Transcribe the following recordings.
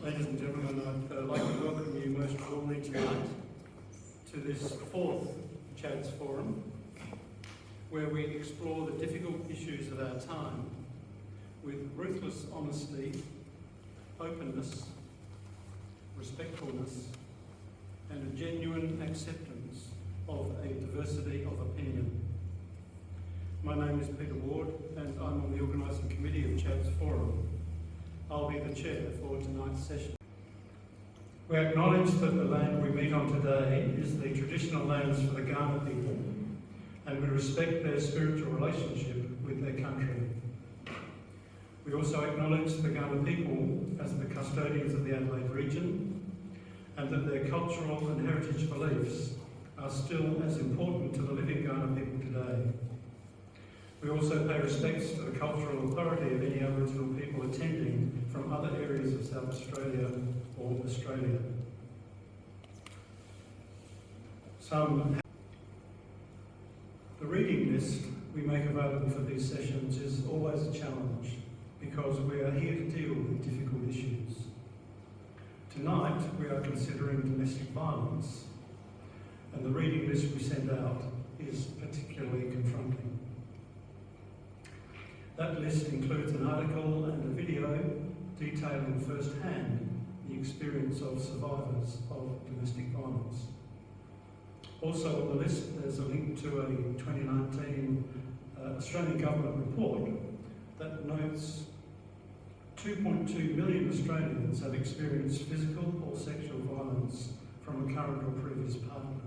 Ladies and gentlemen, I'd like to welcome you most warmly tonight to this fourth Chads Forum, where we explore the difficult issues of our time with ruthless honesty, openness, respectfulness, and a genuine acceptance of a diversity of opinion. My name is Peter Ward, and I'm on the organising committee of Chads Forum. I'll be the chair for tonight's session. We acknowledge that the land we meet on today is the traditional lands for the Karena people, and we respect their spiritual relationship with their country. We also acknowledge the Karena people as the custodians of the Adelaide region, and that their cultural and heritage beliefs are still as important to the living Karena people today. We also pay respects to the cultural authority of any Aboriginal people attending from other areas of South Australia or Australia. The reading list we make available for these sessions is always a challenge because we are here to deal with difficult issues. Tonight we are considering domestic violence, and the reading list we send out is particularly confronting. That list includes an article and a video detailing firsthand the experience of survivors of domestic violence. Also on the list there's a link to a 2019 Australian Government report that notes 2.2 million Australians have experienced physical or sexual violence from a current or previous partner.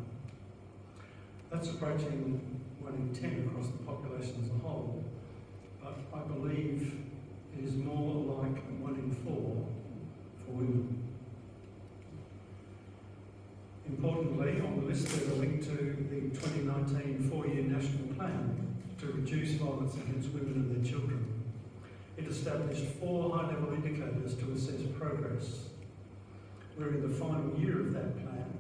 That's approaching 1 in 10 across the population as a whole. But I believe it is more like 1 in 4 for women. Importantly, on the list there's a link to the 2019 4-year National Plan to reduce violence against women and their children. It established 4 high-level indicators to assess progress. We're in the final year of that plan,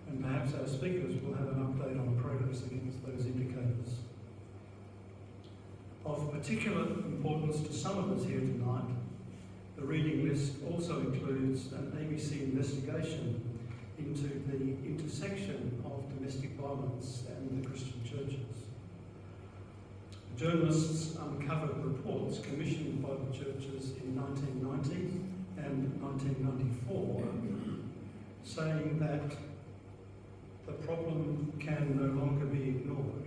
and perhaps our speakers will have an update on progress against those indicators. Of particular importance to some of us here tonight, the reading list also includes an ABC investigation into the intersection of domestic violence and the Christian churches. The journalists uncovered reports commissioned by the churches in 1990 and 1994 saying that the problem can no longer be ignored.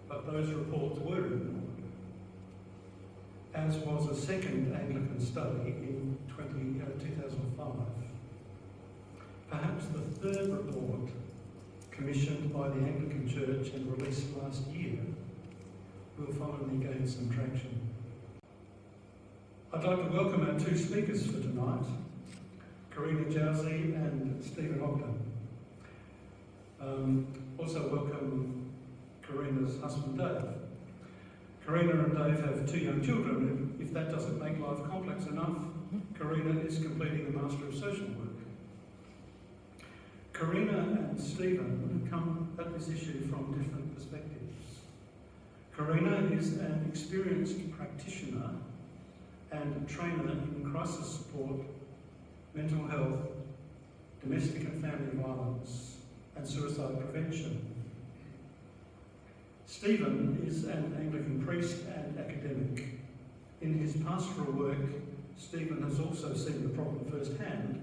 But those reports were ignored, as was a second Anglican study in 2005. Perhaps the third report, commissioned by the Anglican Church and released last year, will finally gain some traction. I'd like to welcome our 2 speakers for tonight, Karena Jowsey and Stephen Ogden. Also welcome Karena's husband Dave. Karena and Dave have 2 young children, and if that doesn't make life complex enough, Karena is completing a Master of Social Work. Karena and Stephen come at this issue from different perspectives. Karena is an experienced practitioner and trainer in crisis support, mental health, domestic and family violence, and suicide prevention. Stephen is an Anglican priest and academic. In his pastoral work, Stephen has also seen the problem firsthand,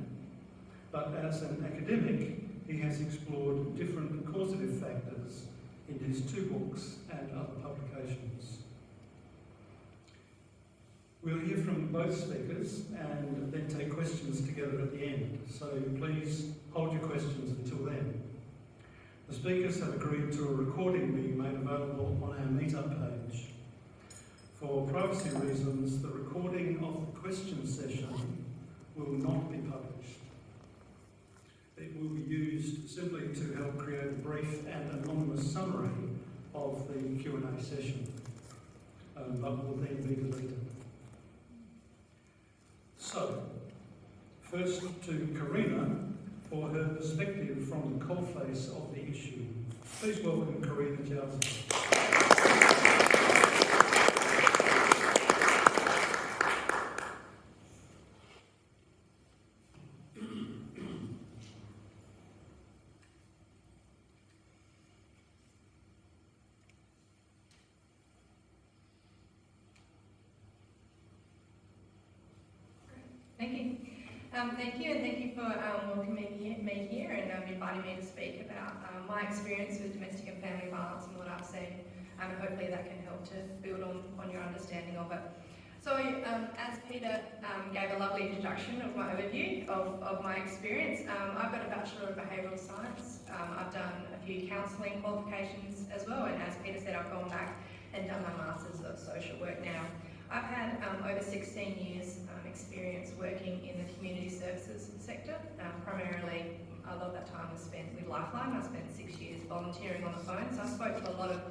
but as an academic, he has explored different causative factors in his 2 books and other publications. We'll hear from both speakers and then take questions together at the end, so please hold your questions until then. The speakers have agreed to a recording being made available on our meetup page. For privacy reasons, the recording of the question session will not be published. It will be used simply to help create a brief and anonymous summary of the Q&A session, but will then be deleted. So, first to Karena for her perspective from the coalface of the issue. Please welcome Karena Jowsey. Thank you, and thank you for welcoming me here and inviting me to speak about my experience with domestic and family violence and what I've seen. Hopefully that can help to build on your understanding of it. So, as Peter gave a lovely introduction of my overview of my experience, I've got a Bachelor of Behavioural Science. I've done a few counselling qualifications as well, and as Peter said, I've gone back and done my Masters of Social Work now. I've had over 16 years experience working in the community services sector. Primarily, a lot of that time was spent with Lifeline. I spent 6 years volunteering on the phone, so I spoke to a lot of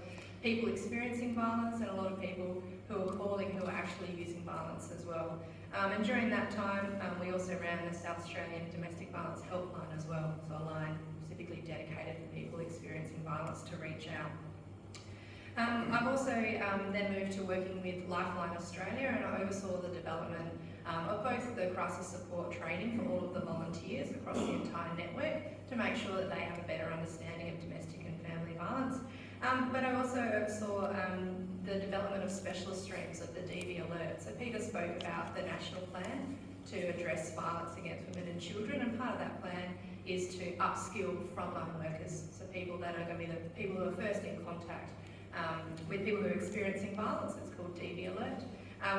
people experiencing violence and a lot of people who were calling who were actually using violence as well. And during that time, we also ran the South Australian Domestic Violence Helpline as well, so a line specifically dedicated for people experiencing violence to reach out. I've also then moved to working with Lifeline Australia, and I oversaw the development of both the crisis support training for all of the volunteers across the entire network to make sure that they have a better understanding of domestic and family violence. But I also oversaw the development of specialist streams of the DV Alert. So Peter spoke about the national plan to address violence against women and children, and part of that plan is to upskill frontline workers, so people that are going to be the people who are first in contact with people who are experiencing violence. It's called DV Alert.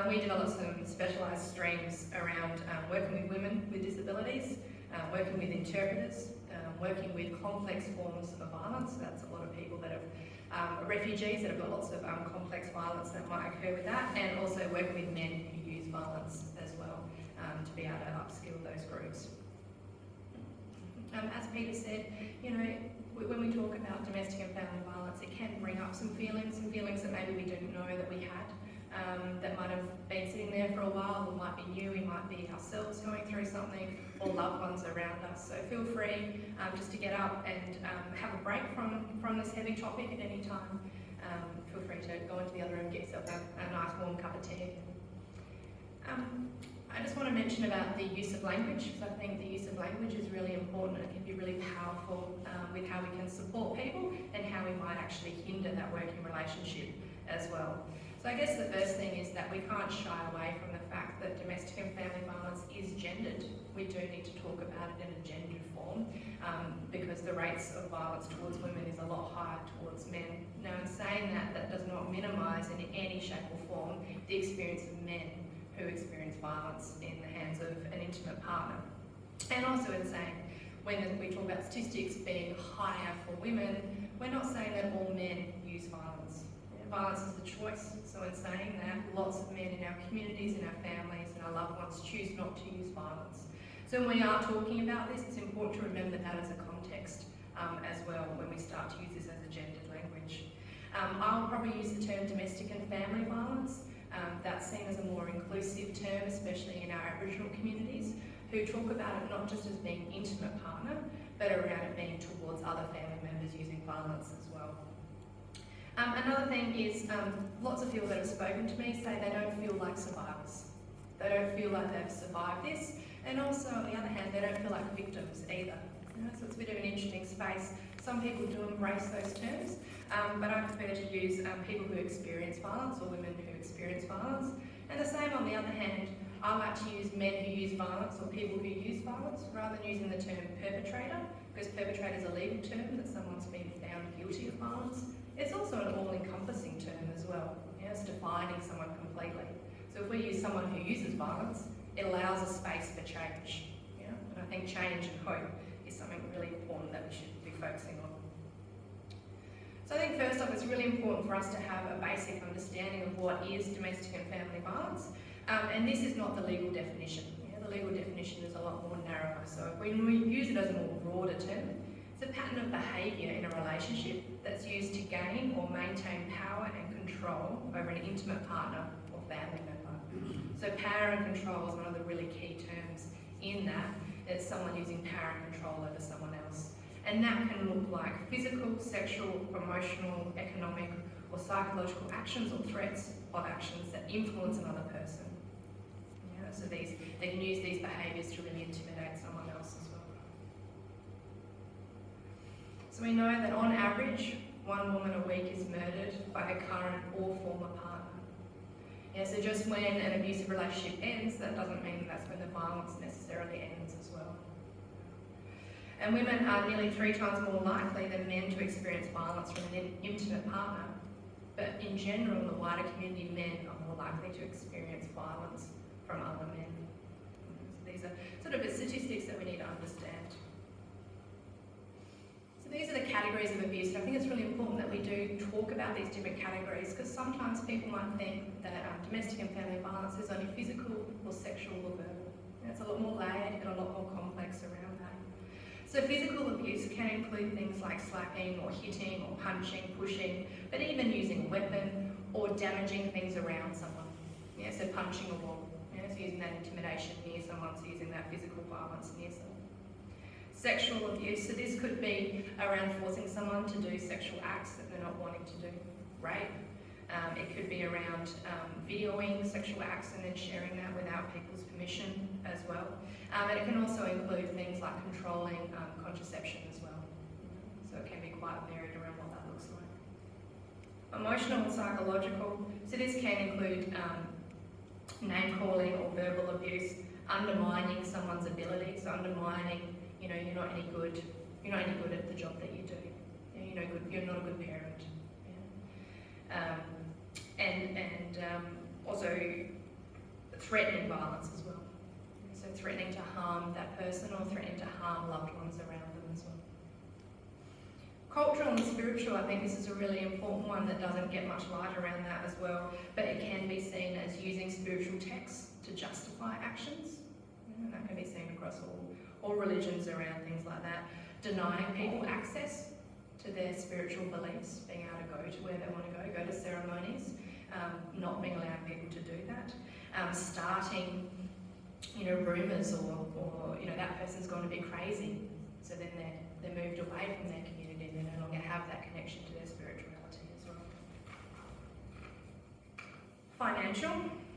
We developed some specialised streams around working with women with disabilities, working with interpreters, working with complex forms of violence. So that's a lot of people that have refugees that have got lots of complex violence that might occur with that, and also working with men who use violence as well to be able to upskill those groups. As Peter said, you know, when we talk about domestic and family violence, it can bring up some feelings that maybe we didn't know that we had, that might have been sitting there for a while, or might be new, we might be ourselves going through something, or loved ones around us. So feel free just to get up and have a break from this heavy topic at any time. Feel free to go into the other room, get yourself a nice warm cup of tea. I just want to mention about the use of language, because I think the use of language is really important and it can be really powerful with how we can support people and how we might actually hinder that working relationship as well. So I guess the first thing is that we can't shy away from the fact that domestic and family violence is gendered. We do need to talk about it in a gendered form because the rates of violence towards women is a lot higher towards men. Now, in saying that, that does not minimise in any shape or form the experience of men who experience violence in the hands of an intimate partner. And also in saying, when we talk about statistics being higher for women, we're not saying that all men use violence. Violence is a choice, so in saying that, lots of men in our communities, in our families, and our loved ones choose not to use violence. So when we are talking about this, it's important to remember that as a context as well when we start to use this as a gendered language. I'll probably use the term domestic and family violence. That's seen as a more inclusive term, especially in our Aboriginal communities, who talk about it not just as being intimate partner, but around it being towards other family members using violence as well. Another thing is lots of people that have spoken to me say they don't feel like survivors. They don't feel like they've survived this, and also on the other hand, they don't feel like victims either. You know, so it's a bit of an interesting space. Some people do embrace those terms, but I prefer to use people who experience violence or women who experience violence. And the same on the other hand, I like to use men who use violence or people who use violence rather than using the term perpetrator, because perpetrator is a legal term that someone's been found guilty of violence. It's also an all-encompassing term as well. You know, it's defining someone completely. So if we use someone who uses violence, it allows a space for change. You know? And I think change and hope is something really important that we should be focusing on. So I think first off, it's really important for us to have a basic understanding of what is domestic and family violence. And this is not the legal definition. You know, the legal definition is a lot more narrower. So when we use it as a more broader term, it's a pattern of behaviour in a relationship that's used to gain or maintain power and control over an intimate partner or family member. So power and control is one of the really key terms in that. It's someone using power and control over someone else. And that can look like physical, sexual, emotional, economic, or psychological actions or threats of actions that influence another person. You know, so they can use these behaviours to really intimidate someone else as well. So we know that on average, one woman a week is murdered by her current or former partner. Yeah, so just when an abusive relationship ends, that doesn't mean that's when the violence necessarily ends as well. And women are nearly 3 times more likely than men to experience violence from an intimate partner. But in general, in the wider community, men are more likely to experience violence from other men. So these are sort of the statistics that we need to understand. So these are the categories of abuse. And I think it's really important that we do talk about these different categories, because sometimes people might think that domestic and family violence is only physical or sexual or verbal. And it's a lot more layered and a lot more complex around that. So physical abuse can include things like slapping or hitting or punching, pushing, but even using a weapon or damaging things around someone. Yeah, so punching a wall, yeah, so using that intimidation near someone, so using that physical violence near someone. Sexual abuse, so this could be around forcing someone to do sexual acts that they're not wanting to do. Rape. It could be around videoing sexual acts and then sharing that without people's permission as well. And it can also include things like controlling contraception as well. So it can be quite varied around what that looks like. Emotional and psychological, so this can include name calling or verbal abuse, undermining someone's ability, so undermining, you're not any good at the job that you do. You're not a good parent. Also threatening violence as well. So threatening to harm that person or threatening to harm loved ones around them as well. Cultural and spiritual, I think this is a really important one that doesn't get much light around that as well, but it can be seen as using spiritual texts to justify actions. And that can be seen across all religions around things like that. Denying people access to their spiritual beliefs, being able to go to where they want to go to ceremonies, not being allowed people to do that. Starting, rumours or that person's gone a bit crazy, so then they're moved away from their community, they no longer have that connection to their spirituality as well. Financial,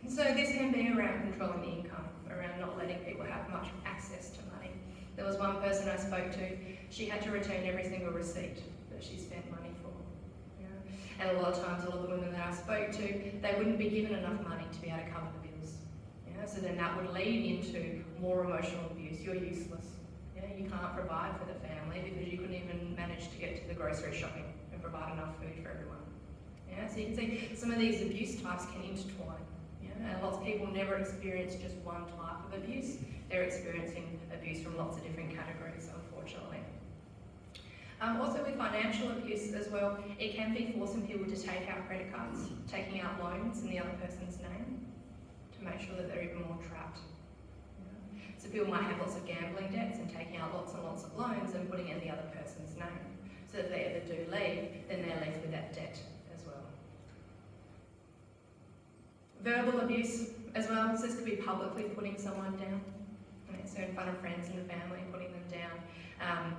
so this can be around controlling the income, around not letting people have much access to money. There was one person I spoke to, she had to return every single receipt that she spent money for. And a lot of times, all of the women that I spoke to, they wouldn't be given enough money to be able to cover the bills. So then that would lead into more emotional abuse. You're useless. You can't provide for the family because you couldn't even manage to get to the grocery shopping and provide enough food for everyone. So you can see some of these abuse types can intertwine. And lots of people never experience just one type of abuse. They're experiencing abuse from lots of different categories, unfortunately. Also with financial abuse as well, it can be forcing people to take out credit cards, taking out loans in the other person's name to make sure that they're even more trapped. So people might have lots of gambling debts and taking out lots and lots of loans and putting it in the other person's name. So if they ever do leave, then they're left with that debt as well. Verbal abuse as well, so this could be publicly putting someone down. So in front of friends and the family, putting them down.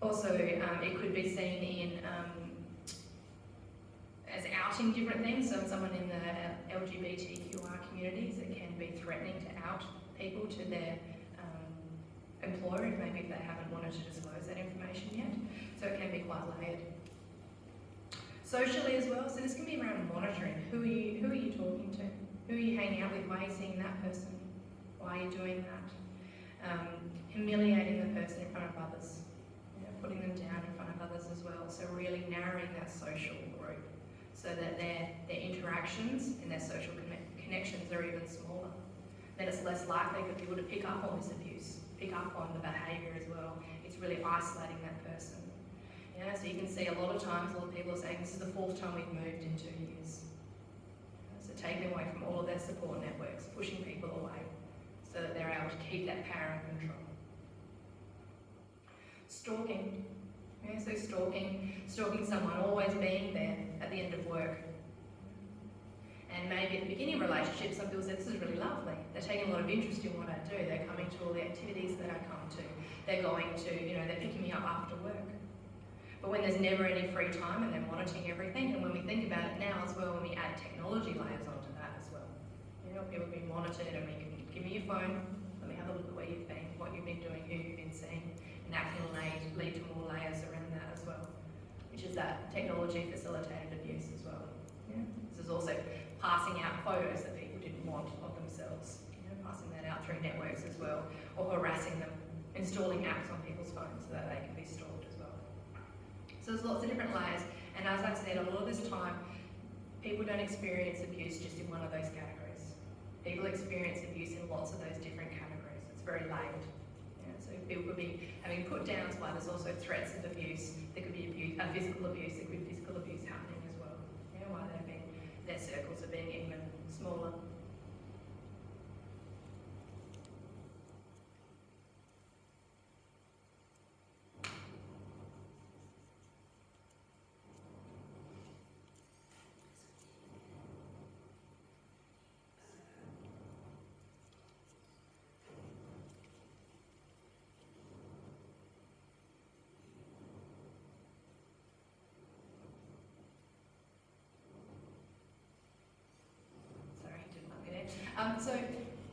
Also, it could be seen in as outing different things. So someone in the LGBTQI communities, it can be threatening to out people to their employer, maybe if they haven't wanted to disclose that information yet. So it can be quite layered. Socially as well, so this can be around monitoring. Who are you talking to? Who are you hanging out with? Why are you seeing that person? Why are you doing that? Humiliating the person in front of others. Putting them down in front of others as well. So really narrowing that social group so that their interactions and their social connections are even smaller. Then it's less likely for people to pick up on this abuse, pick up on the behaviour as well. It's really isolating that person. So you can see a lot of times, a lot of people are saying this is the 4th time we've moved in 2 years. So taking away from all of their support networks, pushing people away so that they're able to keep that power and control. Stalking. So stalking someone, always being there at the end of work. And maybe at the beginning of a relationship, some people say, this is really lovely. They're taking a lot of interest in what I do. They're coming to all the activities that I come to. They're going to, they're picking me up after work. But when there's never any free time and they're monitoring everything, and when we think about it now as well, when we add technology layers onto that as well. People being monitored and we can give me your phone, let me have a look at where you've been, what you've been doing, who you've been seeing. And that can lead to more layers around that as well, which is that technology facilitated abuse as well. This is also passing out photos that people didn't want of themselves, passing that out through networks as well, or harassing them, installing apps on people's phones so that they can be stalked as well. So there's lots of different layers, and as I said, a lot of this time, people don't experience abuse just in one of those categories. People experience abuse in lots of those different categories. It's very layered. So people could be having put downs while there's also threats of abuse. There could be physical abuse. There could be physical abuse happening as well. While their circles are being even smaller. So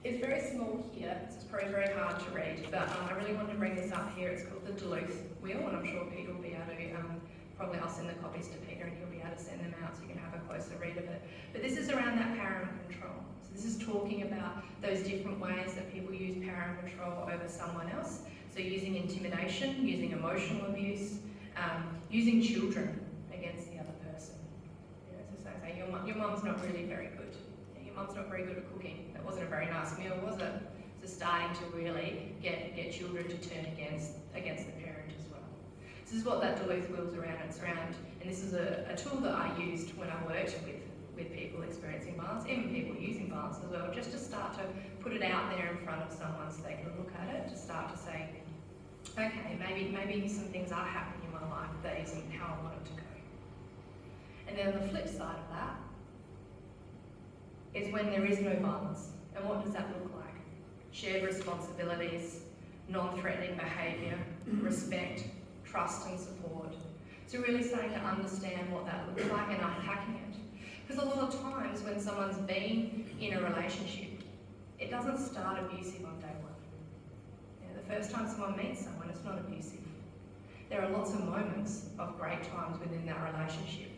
it's very small here, so it's probably very hard to read, but I really wanted to bring this up here. It's called the Duluth wheel, and I'm sure Peter will be able to, probably I'll send the copies to Peter and he'll be able to send them out so you can have a closer read of it. But this is around that power and control. So this is talking about those different ways that people use power and control over someone else. So using intimidation, using emotional abuse, using children against the other person. So say your mum's not really very good. Your mum's not very good at cooking. That wasn't a very nice meal, was it? So starting to really get children to turn against the parent as well. This is what that Duluth wheel's around. It's around, and this is a tool that I used when I worked with people experiencing violence, even people using violence as well, just to start to put it out there in front of someone so they can look at it, to start to say, okay, maybe some things are happening in my life that isn't how I want it to go. And then on the flip side of that is when there is no violence. And what does that look like? Shared responsibilities, non-threatening behaviour, respect, trust and support. So really starting to understand what that looks like and unpacking it. Because a lot of times when someone's been in a relationship, it doesn't start abusive on day one. The first time someone meets someone, it's not abusive. There are lots of moments of great times within that relationship,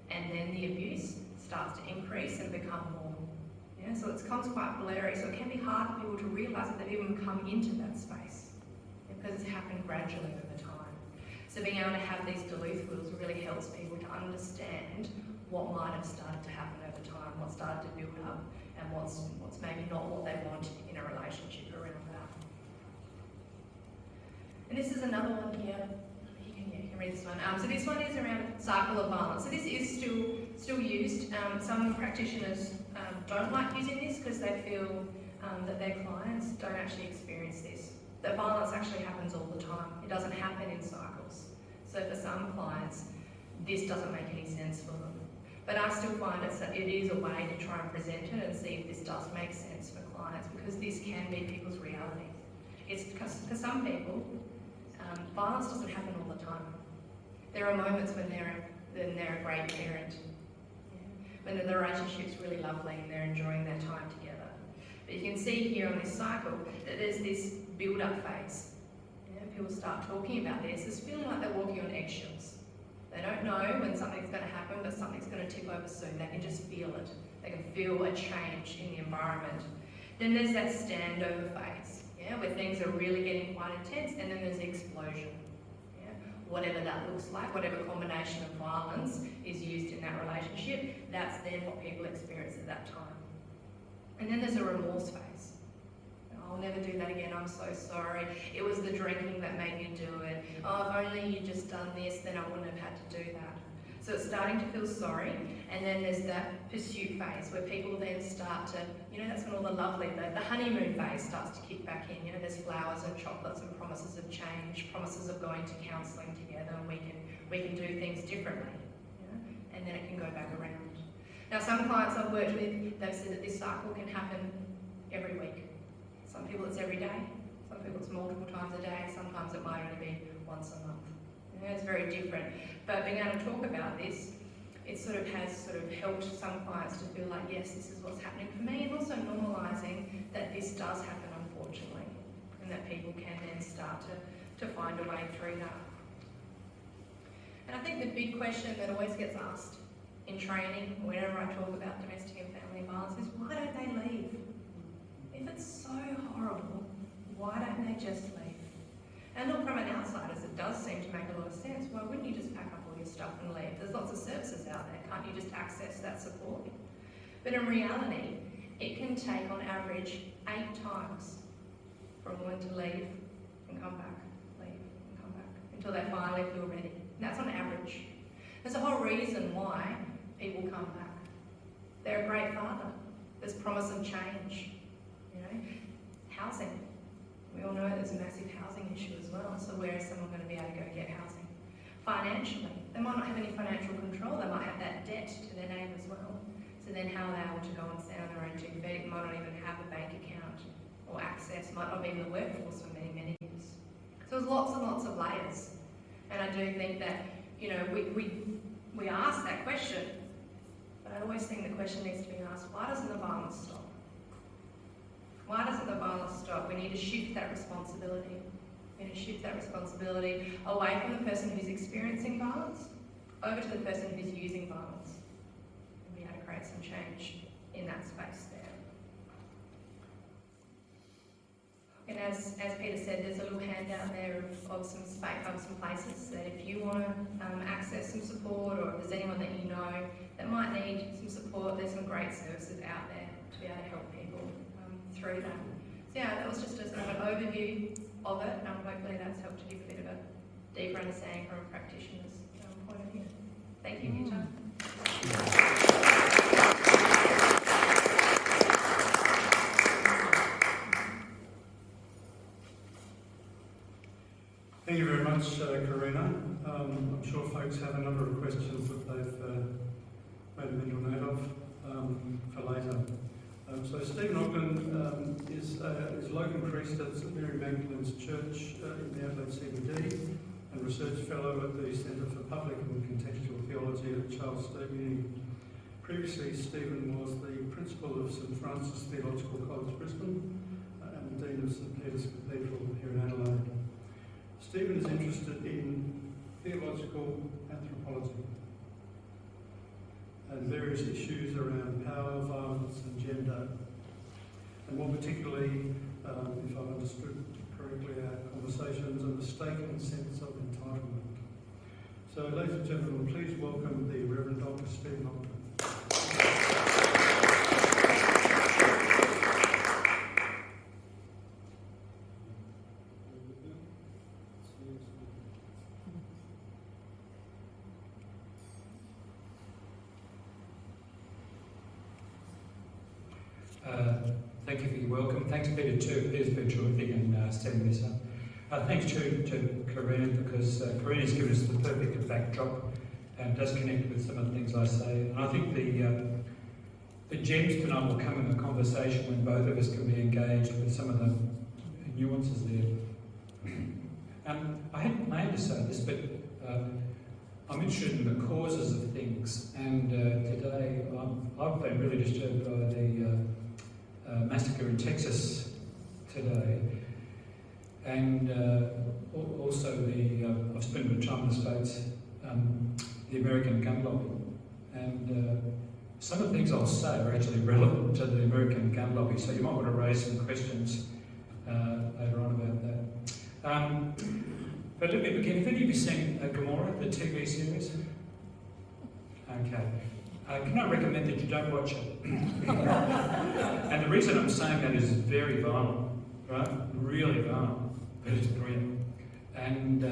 and then the abuse starts to increase and become more. So it becomes quite blurry, so it can be hard for people to realise that they've even come into that space, because it's happened gradually over time. So being able to have these Duluth wheels really helps people to understand what might have started to happen over time, what started to build up, and what's maybe not what they want in a relationship around that. And this is another one here. You can read this one. So this one is around cycle of violence. So this is still used. Some practitioners don't like using this because they feel that their clients don't actually experience this. That violence actually happens all the time. It doesn't happen in cycles. So for some clients, this doesn't make any sense for them. But I still find it is a way to try and present it and see if this does make sense for clients, because this can be people's reality. It's because for some people, violence doesn't happen all the time. There are moments when they're a great parent, when the relationship's really lovely and they're enjoying their time together. But you can see here on this cycle that there's this build-up phase. People start talking about this. It's feeling like they're walking on eggshells. They don't know when something's going to happen, but something's going to tip over soon. They can just feel it. They can feel a change in the environment. Then there's that standover phase, where things are really getting quite intense, and then there's the explosion. Whatever that looks like, whatever combination of violence is used in that relationship, that's then what people experience at that time. And then there's a remorse phase. I'll never do that again, I'm so sorry. It was the drinking that made me do it. Oh, if only you'd just done this, then I wouldn't have had to do that. So it's starting to feel sorry, and then there's that pursuit phase where people then start to, that's when all the lovely, the honeymoon phase starts to kick back in. There's flowers and chocolates and promises of change, promises of going to counselling together, and we can do things differently, and then it can go back around. Now, some clients I've worked with, they've said that this cycle can happen every week. Some people it's every day, some people it's multiple times a day, sometimes it might only be once a month. It's very different. But being able to talk about this, it has helped some clients to feel like, yes, this is what's happening for me, and also normalising that this does happen, unfortunately, and that people can then start to find a way through that. And I think the big question that always gets asked in training, whenever I talk about domestic and family family violence is, why don't they leave? If it's so horrible, why don't they just leave? And look, from an outsider's, it does seem to make a lot of sense. Why wouldn't you just pack up all your stuff and leave? There's lots of services out there. Can't you just access that support? But in reality, it can take on average 8 times for a woman to leave and come back, leave and come back, until they finally feel ready. And that's on average. There's a whole reason why people come back. They're a great father. There's promise of change. You know, housing. We all know there's a massive housing issue as well. So where is someone going to be able to go get housing? Financially, they might not have any financial control. They might have that debt to their name as well. So then how are they able to go and stand on their own 2 feet? Might not even have a bank account or access. Might not be in the workforce for many, many years. So there's lots and lots of layers. And I do think that, you know, we ask that question, but I always think the question needs to be asked, why doesn't the violence stop? Why doesn't the violence stop? We need to shift that responsibility. We need to shift that responsibility away from the person who's experiencing violence over to the person who's using violence. And be able to create some change in that space there. And as Peter said, there's a little handout there of some places that if you want to access some support, or if there's anyone that you know that might need some support, there's some great services out there to be able to help people through that. So yeah, that was just a sort of an overview of it, and hopefully that's helped to give a bit of a deeper understanding from a practitioner's point of view. Thank you, Peter. Thank you very much, Karena. I'm sure folks have a number of questions that they've made a mental note of for later. So Stephen Ogden is locum priest at St Mary Magdalene's Church in the Adelaide CBD and research fellow at the Centre for Public and Contextual Theology at Charles Sturt University. Previously, Stephen was the principal of St Francis Theological College, Brisbane, and the Dean of St Peter's Cathedral here in Adelaide. Stephen is interested in theological anthropology and various issues around power, violence and gender, and more particularly, if I've understood correctly, our conversations, a mistaken sense of entitlement. So ladies and gentlemen, please welcome the Reverend Dr. Stephen Ogden. Thank you for your welcome. Thanks, Peter, too. Peter's been terrific in setting this up. Thanks to Karena, because Karena's given us the perfect backdrop and does connect with some of the things I say. And I think the gems tonight will come in the conversation when both of us can be engaged with some of the nuances there. I hadn't planned to say this, but I'm interested in the causes of things. And today I've been really disturbed by the massacre in Texas today, and also I've spent a bit of time in the States, the American gun lobby, and some of the things I'll say are actually relevant to the American gun lobby, so you might want to raise some questions later on about that. But let me begin. Have any of you seen Gomorrah, the TV series? Okay. Can I recommend that you don't watch it? And the reason I'm saying that is it's very violent, right? Really violent, but it's brilliant. And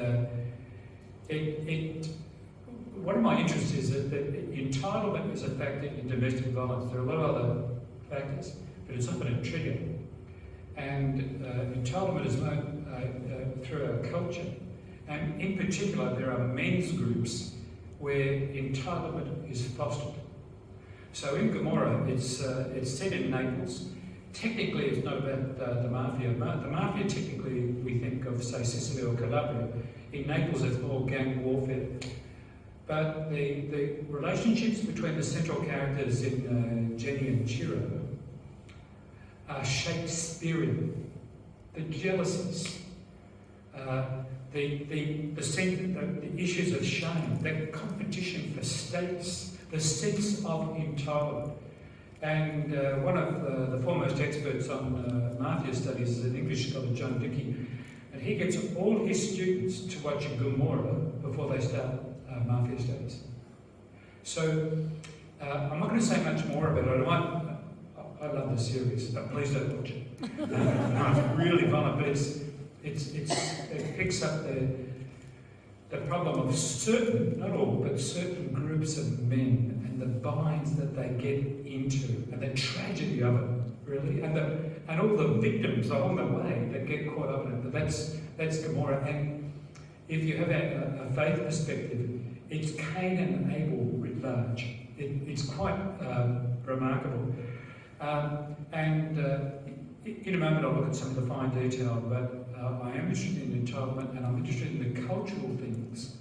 one of my interests is that entitlement is a factor in domestic violence. There are a lot of other factors, but it's often a trigger. And entitlement is known through our culture. And in particular, there are men's groups where entitlement is fostered. So in Gomorrah, it's set in Naples. Technically, it's not about the mafia. The mafia, technically, we think of, say, Sicily or Calabria. In Naples, it's more gang warfare. But the relationships between the central characters in Jenny and Ciro are Shakespearean. The jealousies, the issues of shame, the competition for status, the sense of entitlement. And one of the foremost experts on mafia studies is an English scholar, John Dickey, and he gets all his students to watch Gomorrah before they start mafia studies. So I'm not going to say much more about it. I love the series, but please don't watch it. No, it's really violent, but it picks up the problem of certain, not all, but certain groups of men and the binds that they get into, and the tragedy of it, really, and all the victims along the way that get caught up in it. But that's Gomorrah. And if you have a faith perspective, it's Cain and Abel writ large. It's quite remarkable. In a moment I'll look at some of the fine detail, but I am interested in entitlement, and I'm interested in the cultural things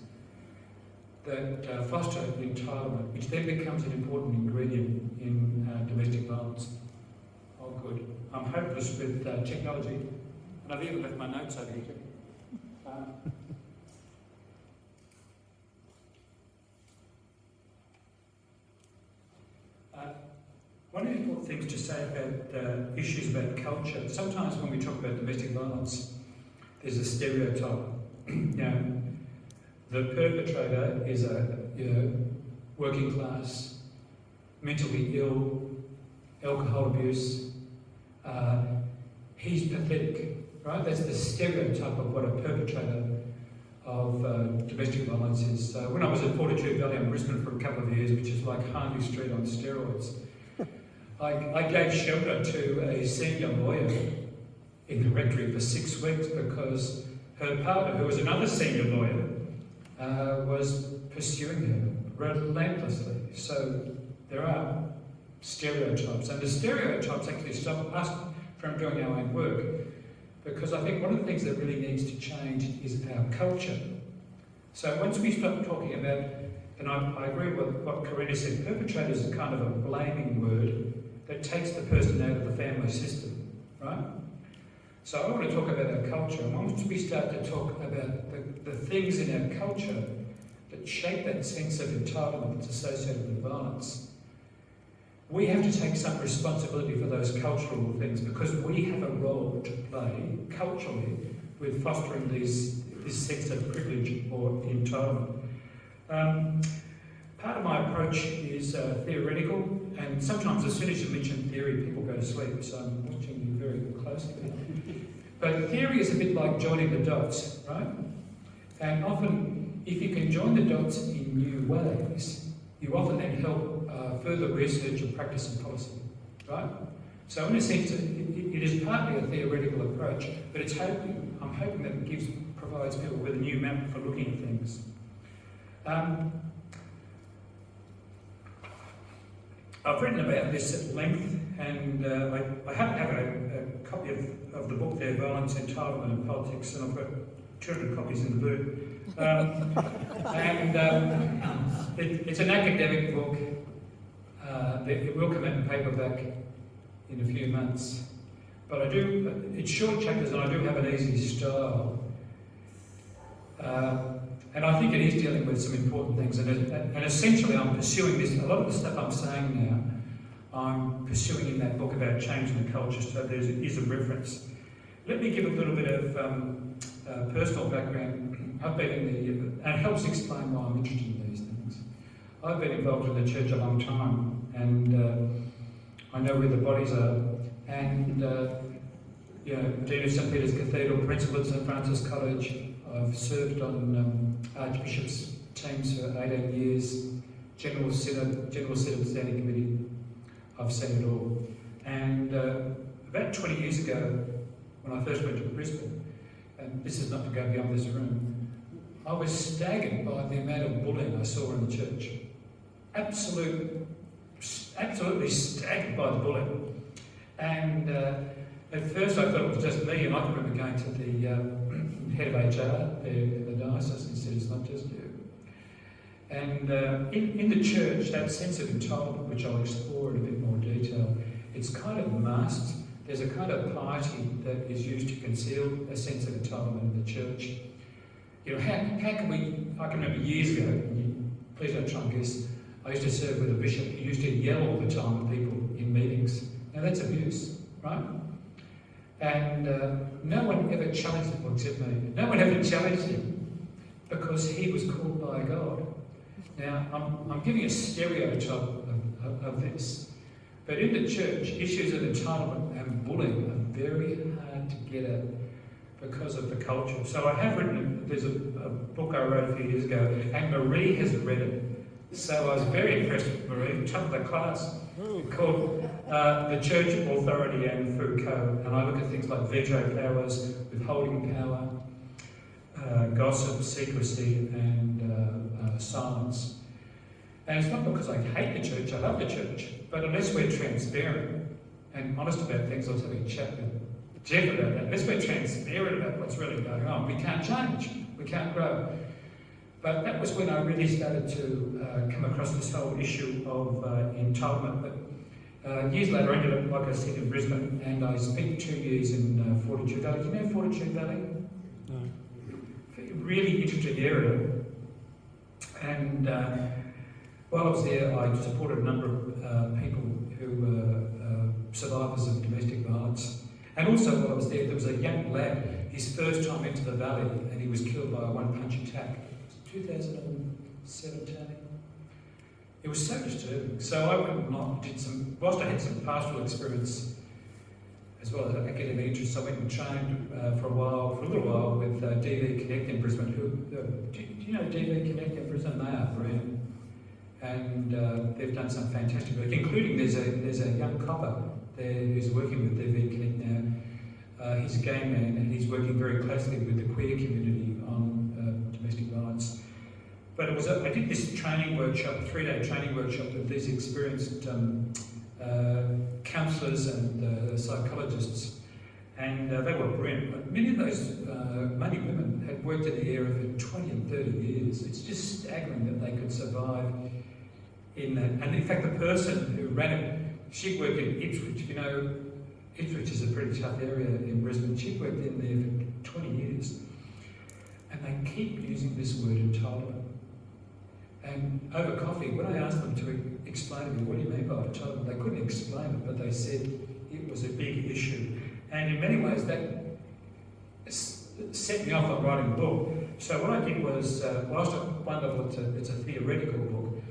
that foster entitlement, which then becomes an important ingredient in domestic violence. Oh, good. I'm hopeless with technology, and I've even left my notes over here. One of the important things to say about issues about culture, sometimes when we talk about domestic violence, there's a stereotype. The perpetrator is a working class, mentally ill, alcohol abuse. He's pathetic, right? That's the stereotype of what a perpetrator of domestic violence is. When I was at Fortitude Valley in Brisbane for a couple of years, which is like Harley Street on steroids, I gave shelter to a senior lawyer in the rectory for 6 weeks because her partner, who was another senior lawyer, was pursuing her relentlessly. So there are stereotypes, and the stereotypes actually stop us from doing our own work, because I think one of the things that really needs to change is our culture. So once we stop talking about, and I agree with what Karena said, perpetrators are kind of a blaming word that takes the person out of the family system, right? So I want to talk about our culture, and once we start to talk about the things in our culture that shape that sense of entitlement that's associated with violence, we have to take some responsibility for those cultural things, because we have a role to play culturally with fostering this sense of privilege or entitlement. Part of my approach is theoretical, and sometimes as soon as you mention theory, people go to sleep, so I'm watching you very closely. But theory is a bit like joining the dots, right? And often, if you can join the dots in new ways, you often then help further research and practice and policy, right? So in a sense, it is partly a theoretical approach, but I'm hoping that it provides people with a new map for looking at things. I've written about this at length, and I happen to have a copy of the book there, Violence, Entitlement and Politics, and I've got 200 copies in the boot. It's an academic book. It will come out in paperback in a few months. But it's short chapters, and I do have an easy style. And I think it is dealing with some important things. And essentially, I'm pursuing this. A lot of the stuff I'm saying now, I'm pursuing in that book about changing the culture. So there is a reference. Let me give a little bit of personal background. I've been and it helps explain why I'm interested in these things. I've been involved in the church a long time, and I know where the bodies are. And Dean of St Peter's Cathedral, Principal at St Francis College. I've served on Archbishop's teams for 18 years, General Synod Standing Committee. I've seen it all. And about 20 years ago, when I first went to Brisbane, and this is not to go beyond this room, I was staggered by the amount of bullying I saw in the church. Absolutely staggered by the bullying. And at first I thought it was just me, and I can remember going to the head of HR there in the diocese, and he said, it's not just you. And in the church, that sense of entitlement, which I'll explore in a bit more detail, it's kind of masked. There's a kind of piety that is used to conceal a sense of entitlement in the church. How can we, I can remember years ago, please don't try and guess, I used to serve with a bishop who used to yell all the time at people in meetings. Now that's abuse, right? And no one ever challenged him, except me. No one ever challenged him because he was called by God. Now, I'm giving a stereotype of this, but in the church, issues of entitlement and bullying are very hard to get at because of the culture. So I have written, there's a book I wrote a few years ago, and Marie has read it. So I was very impressed with Marie, top of the class, called The Church, Authority and Foucault. And I look at things like veto powers, withholding power, gossip, secrecy, and silence. And it's not because I hate the church, I love the church, but unless we're transparent and honest about things, I was having a chat with Jeff about that, unless we're transparent about what's really going on, we can't change, we can't grow. But that was when I really started to come across this whole issue of entitlement. But years later, I ended up, like I said, in Brisbane, and I spent 2 years in Fortitude Valley. Do you know Fortitude Valley? No. Really interesting area. And while I was there, I supported a number of people who were survivors of domestic violence. And also while I was there was a young lad, his first time into the valley, and he was killed by a one-punch attack. 2017. It was so disturbing. So I went and did some, whilst I had some pastoral experience as well as academic interests, I went and trained for a little while with DV Connect in Brisbane. Do you know DV Connect in Brisbane? They are brilliant. And they've done some fantastic work, including there's a young copper there who's working with DV Connect now. He's a gay man and he's working very closely with the queer community on domestic violence. But I did this training workshop, 3-day training workshop with these experienced counsellors and psychologists, and they were brilliant. But many of those many women had worked in the area for 20 and 30 years. It's just staggering that they could survive in that. And in fact, the person who ran it, she worked in Ipswich. You know, Ipswich is a pretty tough area in Brisbane. She worked in there for 20 years. And they keep using this word entitlement. And over coffee, when I asked them to explain to me, what do you mean by entitlement? They couldn't explain it, but they said it was a big issue. And in many ways, that set me off on writing a book. So what I did was, whilst at one level it's a theoretical book,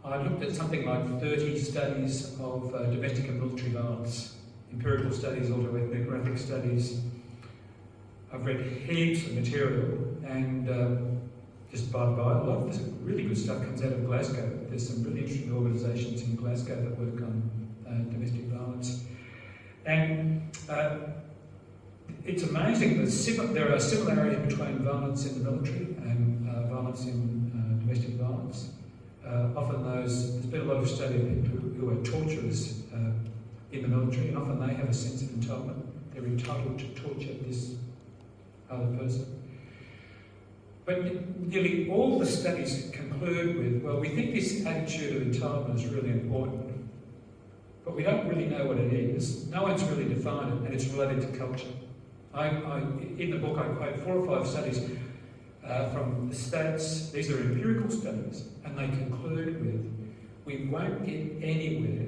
I looked at something like 30 studies of domestic and military violence, empirical studies, autoethnographic studies. I've read heaps of material, and just by a lot of this really good stuff comes out of Glasgow. There's some really interesting organisations in Glasgow that work on domestic violence. And it's amazing that there are similarities between violence in the military and violence in domestic violence. Often there's been a lot of study of people who are torturers in the military, and often they have a sense of entitlement. They're entitled to torture this other person. But nearly all the studies conclude with, well, we think this attitude of entitlement is really important, but we don't really know what it is. No one's really defined it, and it's related to culture. In the book, I quote 4 or 5 studies from the States. These are empirical studies, and they conclude with, we won't get anywhere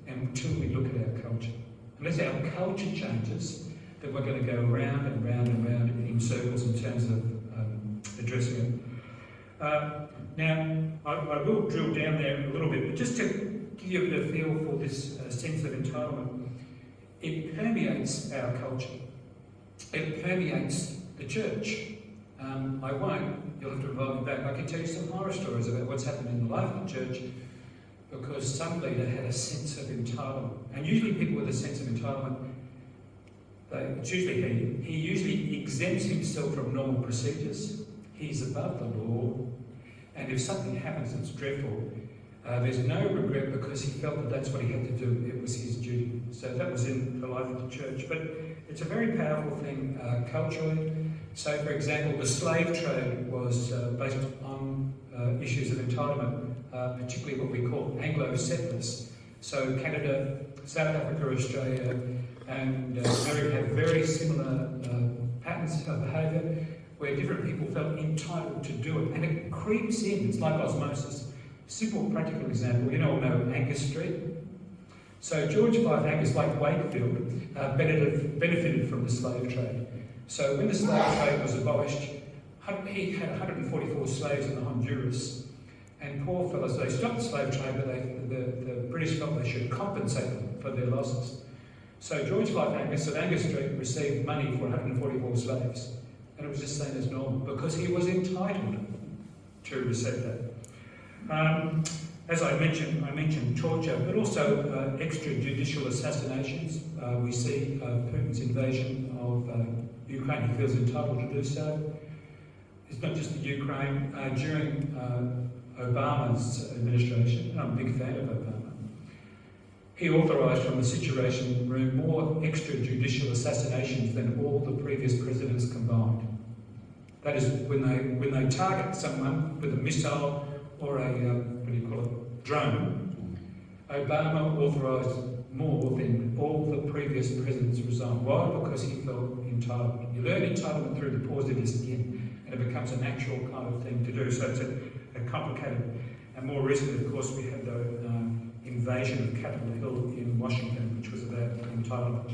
until we look at our culture. Unless our culture changes, then we're going to go round and round and round in circles in terms of addressing it. Now, I will drill down there a little bit, but just to give you a bit of feel for this sense of entitlement, it permeates our culture. It permeates the church. I won't, you'll have to invite me back. I can tell you some horror stories about what's happened in the life of the church because some leader had a sense of entitlement. And usually people with a sense of entitlement, it's usually he usually exempts himself from normal procedures. He's above the law, and if something happens that's dreadful, there's no regret because he felt that that's what he had to do. It was his duty. So that was in the life of the church. But it's a very powerful thing culturally. So, for example, the slave trade was based on issues of entitlement, particularly what we call Anglo-settlers. So Canada, South Africa, Australia, and America have very similar patterns of behaviour where different people felt entitled to do it. And it creeps in, it's like osmosis. Simple practical example, you all know Angus Street. So George Fife Angus, like Wakefield, benefited from the slave trade. So when the slave trade was abolished, he had 144 slaves in the Honduras, and poor fellows, they stopped the slave trade, but the British felt they should compensate them for their losses. So George Fife Angus at Angus Street received money for 144 slaves, and it was just seen as normal because he was entitled to receive that. As I mentioned torture, but also extrajudicial assassinations. We see Putin's invasion of Ukraine. He feels entitled to do so. It's not just the Ukraine. During Obama's administration, and I'm a big fan of Obama, he authorised from the Situation Room more extrajudicial assassinations than all the previous presidents combined. That is, when they target someone with a missile or a drone, Obama authorised more than all the previous presidents resigned. Why? Because he felt entitled. You learn entitlement through the pause of your skin, and it becomes a natural kind of thing to do. So it's a complicated. And more recently, of course, we had the invasion of Capitol Hill in Washington, which was about entitlement.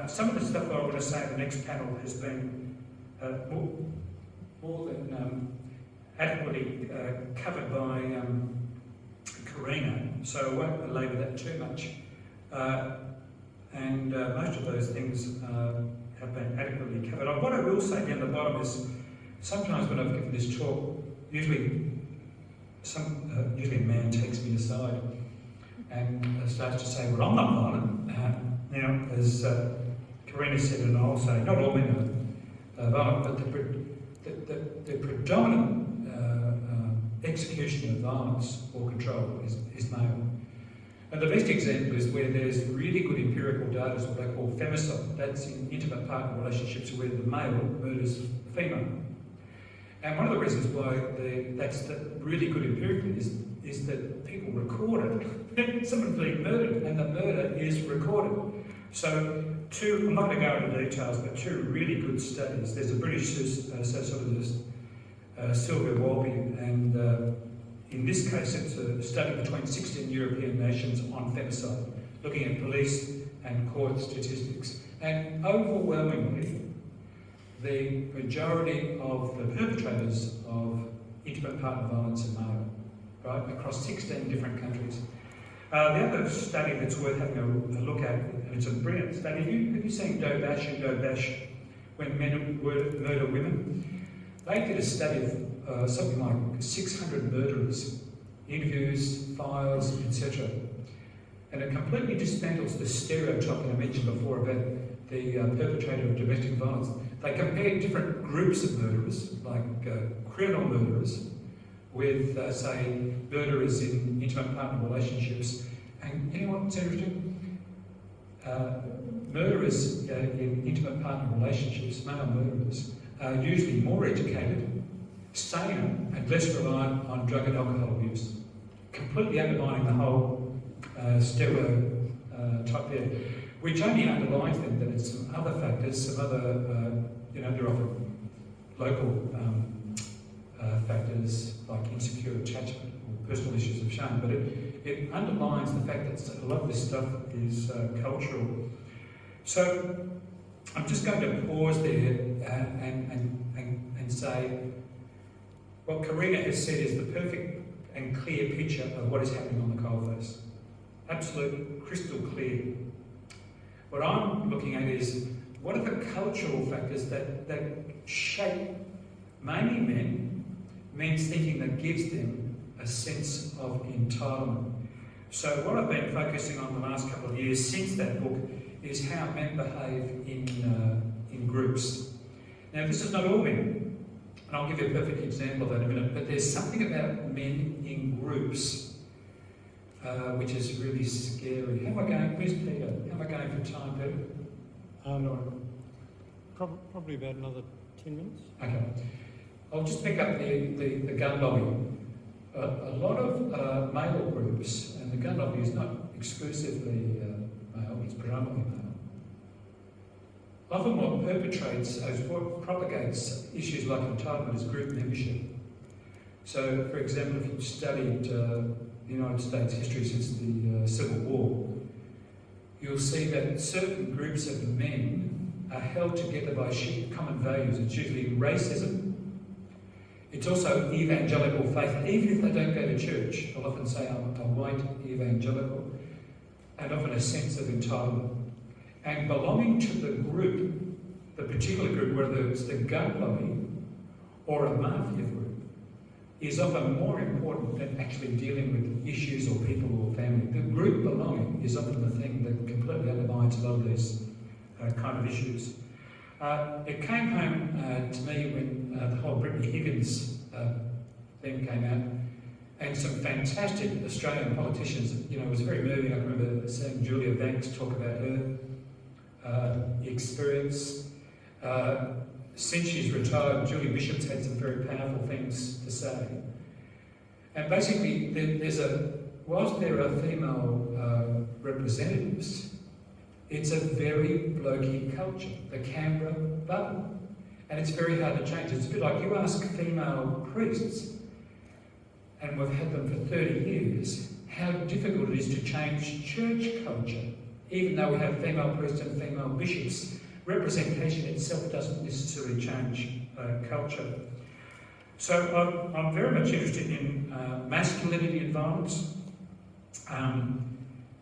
Some of the stuff I want to say in the next panel has been more than adequately covered by Karena, so I won't belabour that too much. And most of those things have been adequately covered. What I will say down the bottom is, sometimes when I've given this talk, usually a man takes me aside and starts to say, well, I'm not violent. Now, as Karena said, and I'll say, not all men are violent, but the predominant execution of violence or control is male. And the best example is where there's really good empirical data, is what they call femicide. That's in intimate partner relationships where the male murders the female. And one of the reasons why that's really good empirically is that people record it. Someone's being murdered and the murder is recorded. So I'm not going to go into details, but two really good studies. There's a British sociologist, Sylvia Walby, and in this case it's a study between 16 European nations on femicide, looking at police and court statistics. And overwhelmingly, the majority of the perpetrators of intimate partner violence are male, right, across 16 different countries. The other study that's worth having a look at, and it's a brilliant study, have you seen Doe Bash and Doe Bash, When Men Murder Women? They did a study of something like 600 murderers, interviews, files, etc. And it completely dismantles the stereotype that I mentioned before about the perpetrator of domestic violence. They compared different groups of murderers, like criminal murderers, with, say, murderers in intimate partner relationships. And you know what's interesting? Murderers in intimate partner relationships, male murderers, are usually more educated, saner, and less reliant on drug and alcohol abuse, completely undermining the whole stereotype there, which only underlines then that it's some other factors, some other, they're often local factors like insecure attachment or personal issues of shame, but it underlines the fact that a lot of this stuff is cultural. So I'm just going to pause there and say what Karena has said is the perfect and clear picture of what is happening on the coalface. Absolute, crystal clear. What I'm looking at is what are the cultural factors that shape mainly men's thinking that gives them a sense of entitlement. So what I've been focusing on the last couple of years since that book is how men behave in groups. Now this is not all men, and I'll give you a perfect example of that in a minute, but there's something about men in groups which is really scary. How am I going? Where's Peter? How am I going for time, Peter? No, probably about another 10 minutes. Okay. I'll just pick up the gun lobby. A lot of male groups, and the gun lobby is not exclusively male, it's predominantly male. Often what what propagates issues like entitlement is group membership. So, for example, if you've studied the United States history since the Civil War, you'll see that certain groups of men are held together by common values. It's usually racism. It's also evangelical faith, even if they don't go to church. I'll often say I'm a white evangelical, and often a sense of entitlement. And belonging to the group, the particular group, whether it's the gun lobby or a mafia group, is often more important than actually dealing with issues or people or family. The group belonging is often the thing that completely undermines a lot of these kind of issues. It came home to me when the whole Brittany Higgins thing came out, and some fantastic Australian politicians. You know, it was very moving. I remember seeing Julia Banks talk about her experience. Since she's retired, Julie Bishop's had some very powerful things to say. And basically, whilst there are female representatives, it's a very blokey culture, the Canberra bubble. And it's very hard to change. It's a bit like you ask female priests, and we've had them for 30 years, how difficult it is to change church culture. Even though we have female priests and female bishops, representation itself doesn't necessarily change culture. So I'm very much interested in masculinity and violence,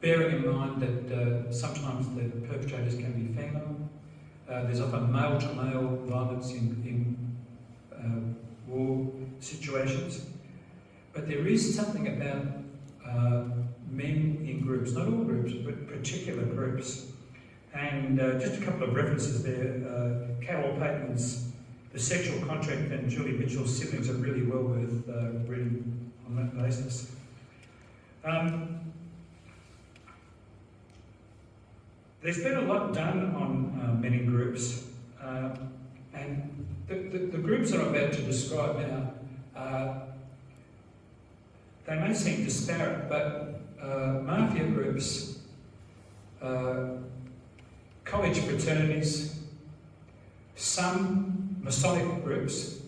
bearing in mind that sometimes the perpetrators can be female. There's often male-to-male violence in war situations. But there is something about men in groups, not all groups, but particular groups. And just a couple of references there. Carol Payton's The Sexual Contract and Julie Mitchell's Siblings are really well worth reading on that basis. There's been a lot done on men in groups, and the groups that I'm about to describe now, they may seem disparate, but mafia groups, college fraternities, some Masonic groups,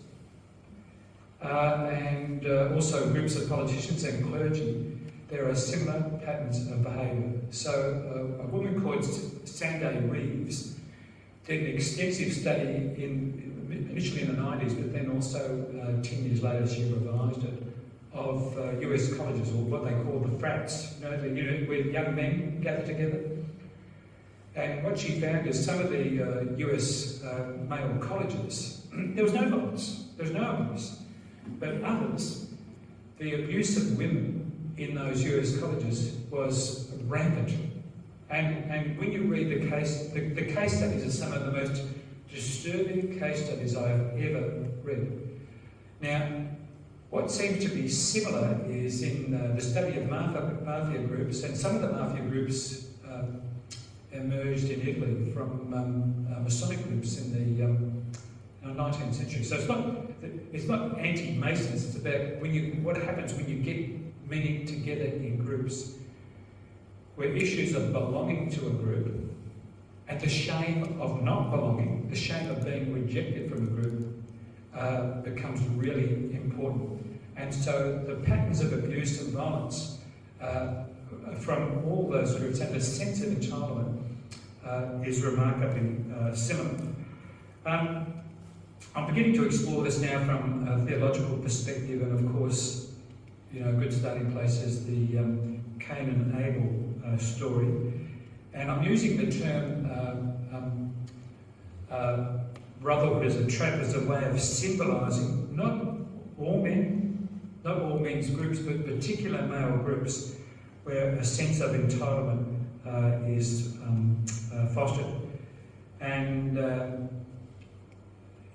and also groups of politicians and clergy, there are similar patterns of behaviour. So a woman called Sanday Reeves did an extensive study initially in the 90s, but then also 10 years later she revised it, of US colleges, or what they call the frats, you know, the unit where young men gather together. And what she found is some of the US male colleges, there was no violence, but others, the abuse of women in those US colleges was rampant. And when you read the case studies are some of the most disturbing case studies I have ever read. Now, what seems to be similar is in the study of mafia groups, and some of the mafia groups emerged in Italy from Masonic groups in the 19th century. So it's not anti-Masons, it's about what happens when you get many together in groups, where issues of belonging to a group and the shame of not belonging, the shame of being rejected from a group becomes really important. And so the patterns of abuse and violence from all those groups and the sense of entitlement is remarkably similar. I'm beginning to explore this now from a theological perspective, and of course, you know, a good starting place is the Cain and Abel story. And I'm using the term brotherhood as a way of symbolising not all men's groups, but particular male groups where a sense of entitlement is fostered. And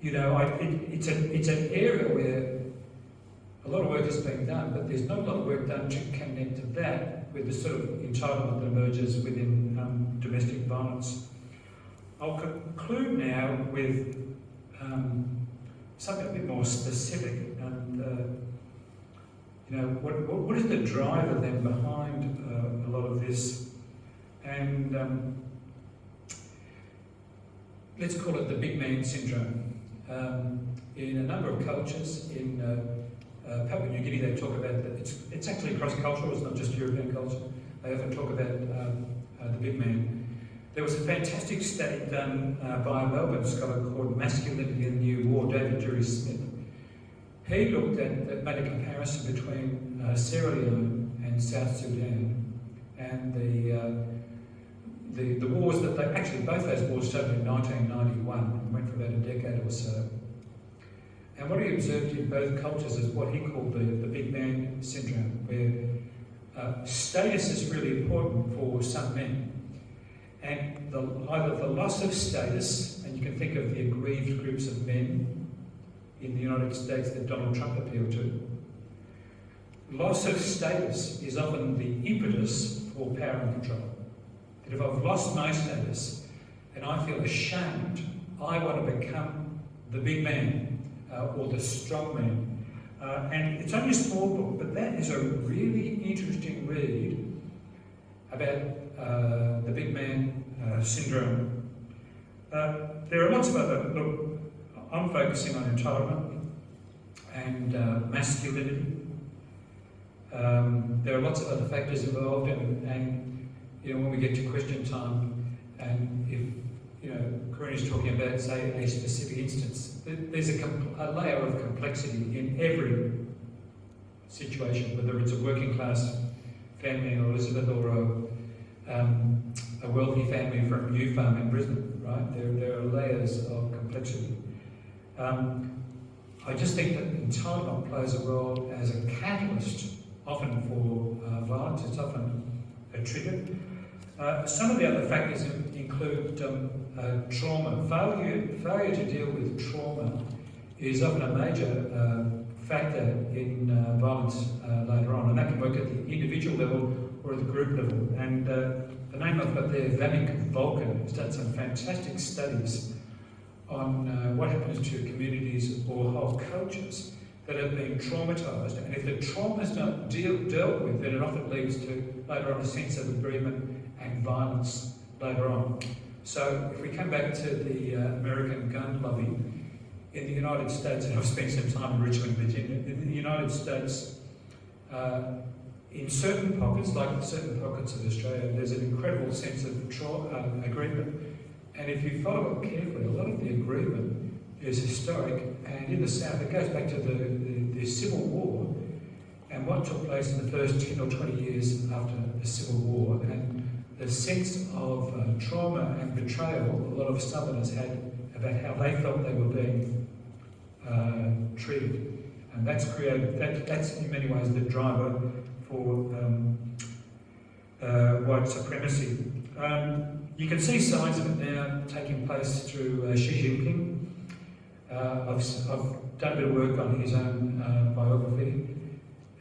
you know, it's an area where a lot of work is being done, but there's not a lot of work done to connect that with the sort of entitlement that emerges within domestic violence. I'll conclude now with something a bit more specific, and you know, what is the driver then behind a lot of this? And let's call it the big man syndrome. In a number of cultures, in Papua New Guinea, they talk about that it's actually cross-cultural, it's not just European culture. They often talk about the big man, there was a fantastic study done by a Melbourne scholar called Masculinity in the New War, David Drury Smith. He looked at, made a comparison between Sierra Leone and South Sudan, and the wars that they, actually both those wars started in 1991 and went for about a decade or so. And what he observed in both cultures is what he called the big man syndrome, where status is really important for some men. And either the loss of status, and you can think of the aggrieved groups of men in the United States that Donald Trump appealed to. Loss of status is often the impetus for power and control. That if I've lost my status and I feel ashamed, I want to become the big man or the strong man. And it's only a small book, but that is a really interesting read about the big man syndrome. There are lots of other, look, I'm focusing on entitlement and masculinity. There are lots of other factors involved, and you know, when we get to question time, and if Karena's talking about, say, a specific instance, there's a layer of complexity in every situation, whether it's a working class family in Elizabeth or a wealthy family from New Farm in Brisbane, right? There are layers of complexity. I just think that entitlement plays a role as a catalyst, often for violence. It's often a trigger. Some of the other factors include trauma. Failure to deal with trauma is often a major factor in violence later on, and that can work at the individual level or at the group level. And the name I've got there, Vanek Volkan, has done some fantastic studies on what happens to communities or whole cultures that have been traumatised. And if the trauma is not dealt with, then it often leads to later on a sense of agreement and violence later on. So if we come back to the American gun lobby, in the United States, and I've spent some time in Richmond, Virginia, in the United States, in certain pockets, like certain pockets of Australia, there's an incredible sense of agreement. And if you follow it carefully, a lot of the agreement is historic, and in the South, it goes back to the Civil War and what took place in the first 10 or 20 years after the Civil War, and the sense of trauma and betrayal a lot of Southerners had about how they felt they were being treated. And that's created, that's in many ways the driver for white supremacy. You can see signs of it now taking place through Xi Jinping. I've done a bit of work on his own biography,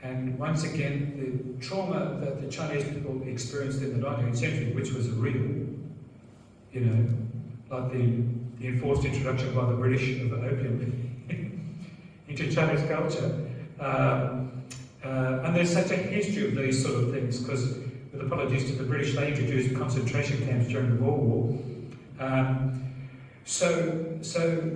and once again, the trauma that the Chinese people experienced in the 19th century, which was real, like the enforced introduction by the British of opium into Chinese culture. And there's such a history of these sort of things, because with apologies to the British, they introduced concentration camps during the World War. So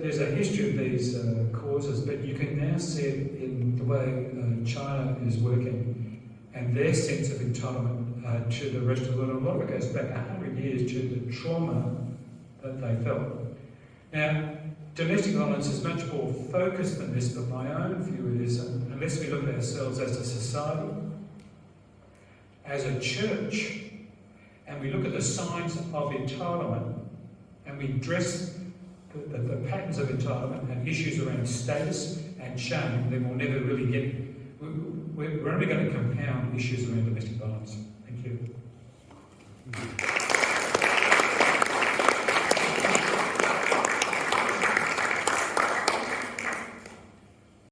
there's a history of these causes, but you can now see it in the way China is working and their sense of entitlement to the rest of the world. A lot of it goes back 100 years to the trauma that they felt. Now, domestic violence is much more focused than this, but my own view is, unless we look at ourselves as a society, as a church, and we look at the signs of entitlement, and we address the patterns of entitlement and issues around status and shame, then we'll never really we're only going to compound issues around domestic violence. Thank you.